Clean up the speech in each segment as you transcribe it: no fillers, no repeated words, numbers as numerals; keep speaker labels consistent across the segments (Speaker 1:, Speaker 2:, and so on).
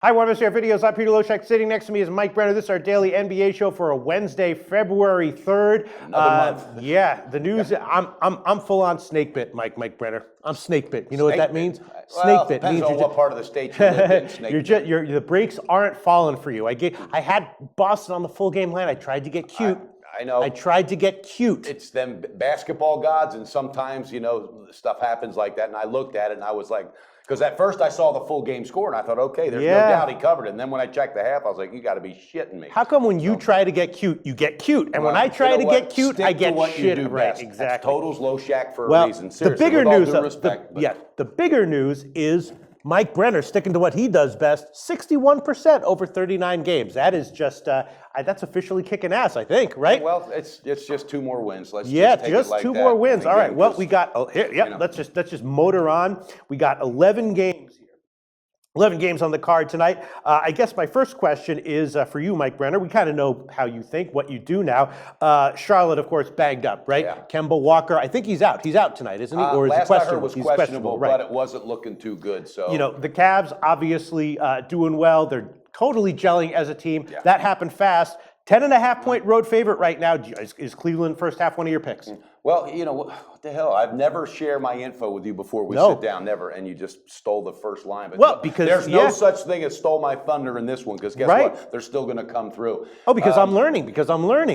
Speaker 1: Hi, welcome to our videos. I'm Peter Loshak. Sitting next to me is Mike Brenner. This is our daily NBA show for a Wednesday, February 3rd.
Speaker 2: Another month.
Speaker 1: Yeah, the news. I'm full on snake bit, Mike Brenner. I'm snake bit. You know what that means?
Speaker 2: Well,
Speaker 1: Snake bit
Speaker 2: depends
Speaker 1: means
Speaker 2: on what part of the state you live in. Snake bit.
Speaker 1: the brakes aren't falling for you. I had Boston on the full game line. I tried to get cute.
Speaker 2: I know.
Speaker 1: I tried to get cute.
Speaker 2: It's them basketball gods, and sometimes, stuff happens like that. And I looked at it and I was like, because at first I saw the full game score and I thought, okay, there's no doubt he covered it. And then when I checked the half, I was like, you got to be shitting me.
Speaker 1: How come when you try to get cute, you get cute, and when I try to get cute, I get shit? Right, exactly.
Speaker 2: That's totals Loshak for a reason. Seriously,
Speaker 1: the bigger news,
Speaker 2: respect,
Speaker 1: the bigger news is Mike Brenner sticking to what he does best, 61% over 39 games. That is just, that's officially kicking ass, I think, right?
Speaker 2: Well, it's just 2 more wins. Let's
Speaker 1: just
Speaker 2: take it like
Speaker 1: two
Speaker 2: that.
Speaker 1: more wins.
Speaker 2: Again,
Speaker 1: all right. Well, we got let's just motor on. We got 11 games here. 11 games on the card tonight. I guess my first question is for you, Mike Brenner. We kind of know how you think, what you do now. Charlotte, of course, banged up, right? Yeah. Kemba Walker, I think he's out. He's out tonight, isn't he? Or is he questionable?
Speaker 2: Last I heard was questionable,
Speaker 1: right.
Speaker 2: But it wasn't looking too good. So
Speaker 1: the Cavs obviously doing well. They're totally gelling as a team. Yeah. That happened fast. 10.5-point road favorite right now. Is Cleveland first half one of your picks?
Speaker 2: Well, what the hell? I've never shared my info with you before we sit down, never, and you just stole the first line. But
Speaker 1: because
Speaker 2: there's no such thing as stole my thunder in this one, because guess what? They're still going to come through.
Speaker 1: Oh, because I'm learning.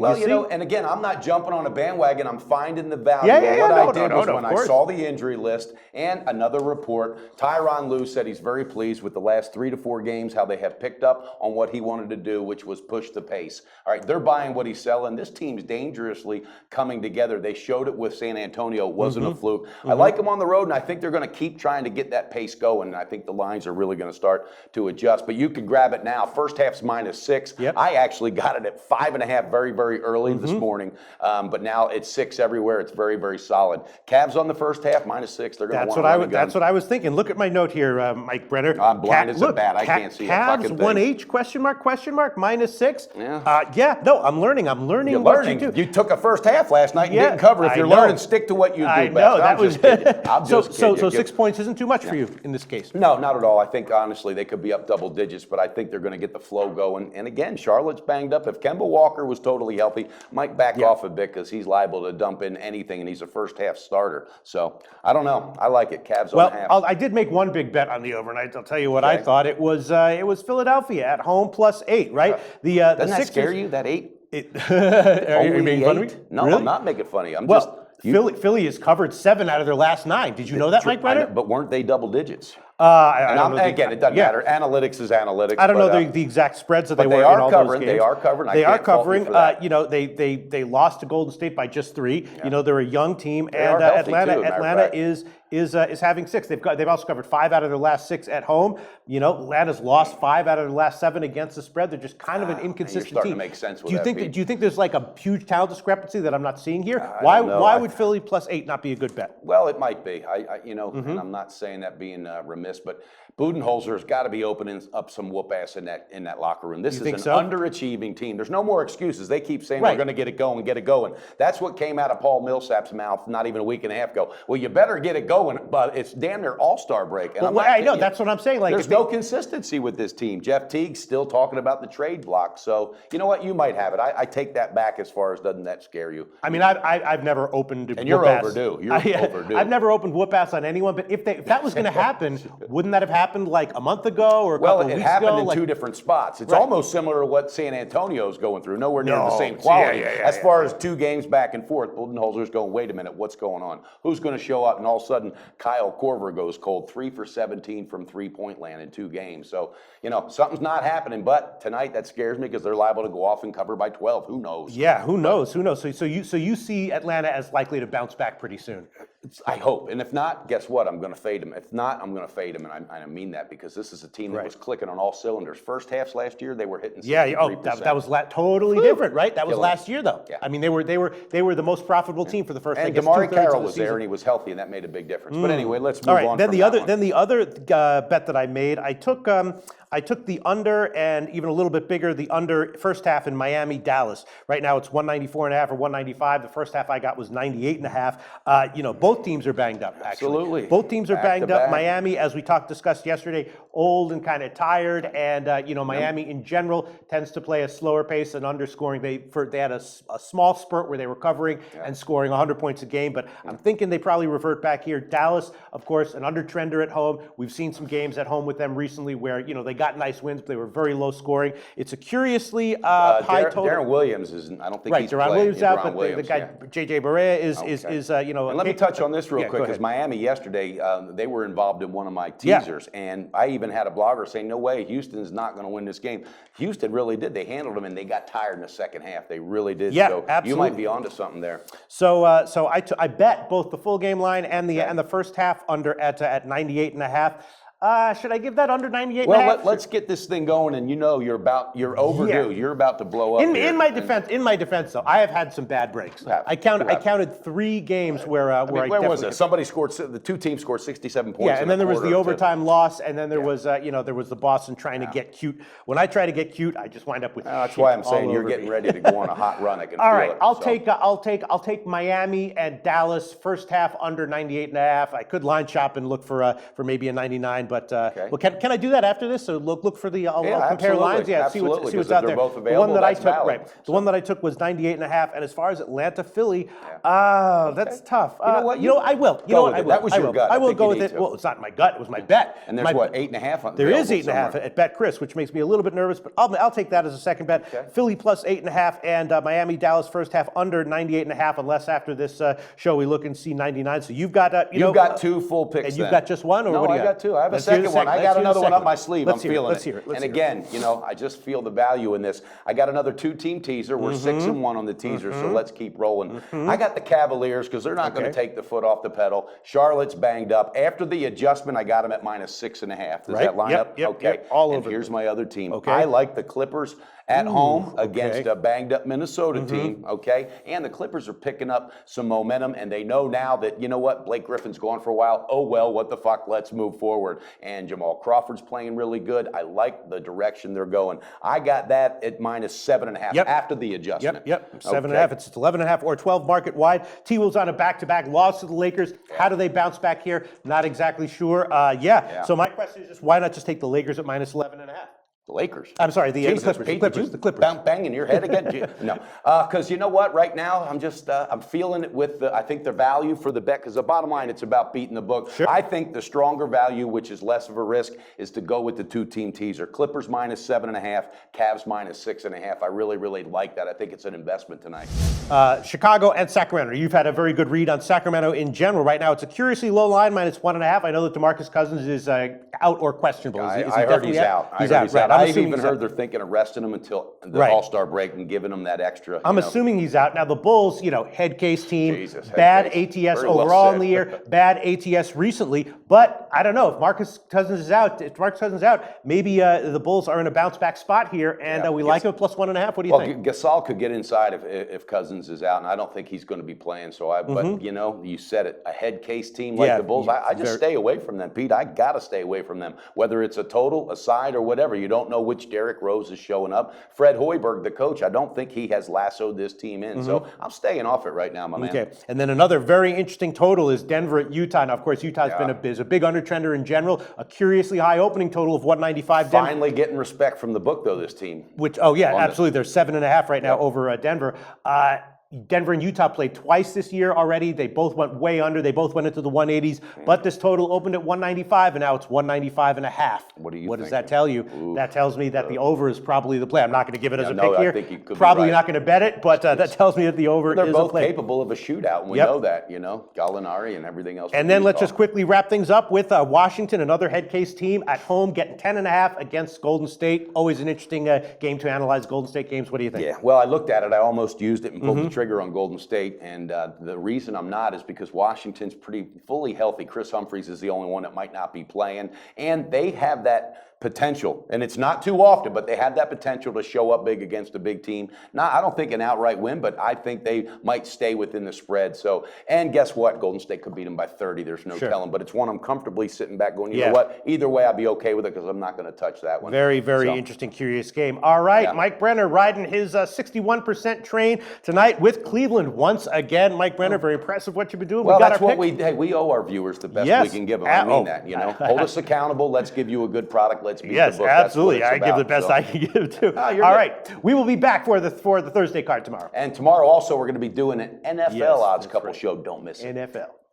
Speaker 2: Well, and again, I'm not jumping on a bandwagon. I'm finding the value. What I did was when I saw the injury list and another report, Tyronn Lue said he's very pleased with the last 3 to 4 games, how they have picked up on what he wanted to do, which was push the pace. All right, they're buying what he's selling. This team's dangerously coming together. They showed it with San Antonio. It wasn't a fluke. I like them on the road, and I think they're going to keep trying to get that pace going, and I think the lines are really going to start to adjust. But you can grab it now. First half's -6. Yep. I actually got it at 5.5 very, very early this morning, but now it's 6 everywhere. It's very, very solid. Cavs on the first half, -6. They're going to want to
Speaker 1: That's what I was thinking. Look at my note here, Mike Brenner.
Speaker 2: I'm blind as a bat. I can't see a fucking thing.
Speaker 1: Cavs 1H, question mark, -6.
Speaker 2: Yeah.
Speaker 1: No, I'm learning.
Speaker 2: You're learning. You took a first half last night and didn't cover. If you're learning, stick to what you do best.
Speaker 1: I know, that was
Speaker 2: so
Speaker 1: 6 points isn't too much for you in this case.
Speaker 2: No, not at all. I think honestly they could be up double digits, but I think they're going to get the flow going. And again, Charlotte's banged up. If Kemba Walker was totally healthy, might back off a bit because he's liable to dump in anything, and he's a first half starter. So I don't know. I like it. Cavs on the half.
Speaker 1: I did make one big bet on the overnight. I'll tell you what I thought. It was Philadelphia at home +8, right?
Speaker 2: Doesn't that scare you? That 8?
Speaker 1: Are you making fun of me?
Speaker 2: No, really? I'm not making fun of you.
Speaker 1: Philly has covered 7 out of their last 9. Did you know that, Mike Brenner?
Speaker 2: But weren't they double digits?
Speaker 1: Again,
Speaker 2: it doesn't matter. Analytics is analytics.
Speaker 1: I don't know the exact spreads that they were in all those games.
Speaker 2: They are covering.
Speaker 1: They are covering. They lost to Golden State by just 3. Yeah. They're a young team, and Atlanta is having 6. They've also covered 5 out of their last 6 at home. Atlanta's lost 5 out of their last 7 against the spread. They're just kind of an inconsistent
Speaker 2: starting
Speaker 1: team.
Speaker 2: To make sense with
Speaker 1: do you think there's like a huge talent discrepancy that I'm not seeing here? Why would Philly +8 not be a good bet?
Speaker 2: Well, it might be. And I'm not saying that being remiss, but Budenholzer's got to be opening up some whoop ass in that locker room. This is an underachieving team. There's no more excuses. They keep saying we're going to get it going. That's what came out of Paul Millsap's mouth not even a week and a half ago. Well, you better get it going, but it's damn near all-star break. And
Speaker 1: I know, that's what I'm saying. Like,
Speaker 2: there's no consistency with this team. Jeff Teague's still talking about the trade block. So, you know what? You might have it. I take that back as far as doesn't that scare you.
Speaker 1: I mean, I've never opened
Speaker 2: and you're overdue. You're overdue.
Speaker 1: I've never opened whoop ass on anyone, but if that was going to happen, wouldn't that have happened like a month ago or a couple of weeks ago?
Speaker 2: Well, it happened in 2 different spots. It's almost similar to what San Antonio's going through. Nowhere near the same quality. As far as 2 games back and forth, Budenholzer's going, wait a minute, what's going on? Who's going to show up? And all of a sudden, Kyle Korver goes cold, 3 for 17 from 3-point land in 2 games. So, something's not happening. But tonight, that scares me because they're liable to go off and cover by 12. Who knows?
Speaker 1: Yeah, who knows? So you see Atlanta as likely to bounce back pretty soon?
Speaker 2: I hope. And if not, guess what? I'm going to fade them. If not, I'm going to fade them. And I mean that because this is a team that was clicking on all cylinders. First halves last year, they were hitting 63%.
Speaker 1: That was totally different, right? That was last year, though. Yeah. I mean, they were the most profitable team for the first.
Speaker 2: And DeMarre Carroll was there, and he was healthy, and that made a big difference. But anyway, let's move on.
Speaker 1: Then the other bet that I made, I took I took the under and even a little bit bigger, the under first half in Miami, Dallas. Right now it's 194.5 or 195. The first half I got was 98.5. Both teams are banged up, actually.
Speaker 2: Absolutely.
Speaker 1: Both teams are banged up.
Speaker 2: Back.
Speaker 1: Miami, as we discussed yesterday, old and kind of tired. And, Miami in general tends to play a slower pace and underscoring. They had a small spurt where they were covering and scoring 100 points a game. But I'm thinking they probably revert back here. Dallas, of course, an under-trender at home. We've seen some games at home with them recently where, they got nice wins, but they were very low scoring. It's a curiously high total.
Speaker 2: Darren Williams isn't, I don't think he's
Speaker 1: Deron
Speaker 2: playing.
Speaker 1: Williams out, but
Speaker 2: Williams,
Speaker 1: the guy, J.J. Barea is.
Speaker 2: And let me touch on this real quick, because Miami yesterday, they were involved in one of my teasers, and I even had a blogger say, no way, Houston's not going to win this game. Houston really did. They handled them, and they got tired in the second half. They really did.
Speaker 1: Yeah,
Speaker 2: so
Speaker 1: absolutely.
Speaker 2: You might be onto something there.
Speaker 1: So I bet both the full game line and the first half under at 98.5. Should I give that under 98.5?
Speaker 2: Well, let's get this thing going, and you're overdue. Yeah. You're about to blow up.
Speaker 1: In my defense, though, I have had some bad breaks. I counted 3 games where
Speaker 2: where was it? Somebody scored. The two teams scored 67 points.
Speaker 1: Yeah, and then there was the overtime loss, and then there was the Boston trying to get cute. When I try to get cute, I just wind up with.
Speaker 2: That's why I'm saying you're getting ready to go on a hot run. I can
Speaker 1: all
Speaker 2: feel
Speaker 1: right,
Speaker 2: it.
Speaker 1: I'll take Miami and Dallas first half under 98.5. I could line shop and look for maybe a 99. But well, can I do that after this? So look for the. I'll compare lines. Yeah, see what's out there.
Speaker 2: Both
Speaker 1: the one that I took,
Speaker 2: valid.
Speaker 1: the one that I took was 98.5. And as far as Atlanta, Philly, that's tough.
Speaker 2: You know what?
Speaker 1: I will. You know what? I will.
Speaker 2: That was your gut.
Speaker 1: I will go with it. Well, it's not my gut. It was my bet.
Speaker 2: And there's 8.5.
Speaker 1: There is 8.5 at Bet Chris, which makes me a little bit nervous, but I'll take that as a second bet.
Speaker 2: Okay.
Speaker 1: Philly plus 8.5 and Miami, Dallas first half under 98.5. Unless after this show we look and see 99. So you've got
Speaker 2: you've got 2 full picks.
Speaker 1: And you've got just one, or
Speaker 2: no,
Speaker 1: what do you
Speaker 2: I got 2. I have a second one. I got another one up my sleeve. I'm feeling it.
Speaker 1: Let's hear it.
Speaker 2: And again, I just feel the value in this. I got another 2-team teaser. We're 6-1 on the teaser, so let's keep rolling. I got the Cavaliers because they're not going to take the foot off the pedal. Charlotte's banged up. After the adjustment, I got them at -6.5. Does that line up? Okay.
Speaker 1: All over.
Speaker 2: Here's my other team.
Speaker 1: Okay.
Speaker 2: I like the Clippers at home against a banged-up Minnesota team, okay? And the Clippers are picking up some momentum, and they know now that, Blake Griffin's gone for a while. Oh, well, what the fuck? Let's move forward. And Jamal Crawford's playing really good. I like the direction they're going. I got that at -7.5 after the adjustment.
Speaker 1: 7.5. It's 11.5 or 12 market wide. T-Wolves on a back-to-back loss to the Lakers. How do they bounce back here? Not exactly sure. So my question is just, why not just take the Lakers at -11.5?
Speaker 2: The Lakers.
Speaker 1: I'm sorry, the
Speaker 2: Jesus,
Speaker 1: Clippers.
Speaker 2: Pete,
Speaker 1: The Clippers.
Speaker 2: Banging your head again? No, because you know what? Right now, I'm just I'm feeling it with I think the value for the bet. Because the bottom line, it's about beating the book.
Speaker 1: Sure.
Speaker 2: I think the stronger value, which is less of a risk, is to go with the 2-team teaser. Clippers -7.5, Cavs -6.5. I really, really like that. I think it's an investment tonight.
Speaker 1: Chicago and Sacramento. You've had a very good read on Sacramento in general. Right now, it's a curiously low line, -1.5. I know that DeMarcus Cousins is out or questionable.
Speaker 2: I heard he's out.
Speaker 1: He's out. Right.
Speaker 2: I even heard they're thinking of resting him until the All-Star break and giving him that extra.
Speaker 1: I'm assuming he's out. Now, the Bulls, head case team,
Speaker 2: Jesus,
Speaker 1: bad
Speaker 2: head case.
Speaker 1: ATS
Speaker 2: Very well
Speaker 1: overall
Speaker 2: said.
Speaker 1: in the year, bad ATS recently. But I don't know. If Marcus Cousins is out, maybe the Bulls are in a bounce-back spot here, and we like him at +1.5. What do you think?
Speaker 2: Gasol could get inside if Cousins is out, and I don't think he's going to be playing. But, you said it, a head case team like the Bulls, I just stay away from them, Pete. I got to stay away from them, whether it's a total, a side, or whatever. You don't know which Derrick Rose is showing up. Fred Hoiberg, the coach, I don't think he has lassoed this team in. So I'm staying off it right now, my man.
Speaker 1: Okay. And then another very interesting total is Denver at Utah. Now, of course, Utah's been a big undertrender in general. A curiously high opening total of 195.
Speaker 2: Finally getting respect from the book, though, this team.
Speaker 1: Absolutely. They're 7.5 right now over Denver. Denver and Utah played twice this year already. They both went way under. They both went into the 180s. But this total opened at 195, and now it's 195.5. What does that tell you? Ooh. That tells me that the over is probably the play. I'm not going to give it as a pick here.
Speaker 2: I think you could
Speaker 1: probably not going to bet it, but that tells me that the over is a play.
Speaker 2: They're both capable of a shootout, and we know that, Gallinari and everything else.
Speaker 1: And then let's just quickly wrap things up with Washington, another head case team at home, getting 10.5 against Golden State. Always an interesting game to analyze Golden State games. What do you think?
Speaker 2: Yeah, well, I looked at it. I almost used it and pulled the trigger on Golden State, and the reason I'm not is because Washington's pretty fully healthy. Chris Humphries is the only one that might not be playing, and they have that potential, and it's not too often, but they have that potential to show up big against a big team. I don't think an outright win, but I think they might stay within the spread. So, and guess what? Golden State could beat them by 30. There's no telling, but it's one I'm comfortably sitting back going, you know what? Either way, I'd be okay with it because I'm not going to touch that one.
Speaker 1: Very, very interesting, curious game. All right, Mike Brenner riding his 61% train tonight with Cleveland once again. Mike Brenner, very impressive what you've been doing.
Speaker 2: Well, that's what we owe our viewers the best we can give them. I mean that, hold us accountable. Let's give you a good product. Let's beat the book.
Speaker 1: Absolutely. I give the best I can give too. All right. We will be back for the Thursday card tomorrow.
Speaker 2: And tomorrow also we're going to be doing an NFL odds couple show. Don't miss it.
Speaker 1: NFL.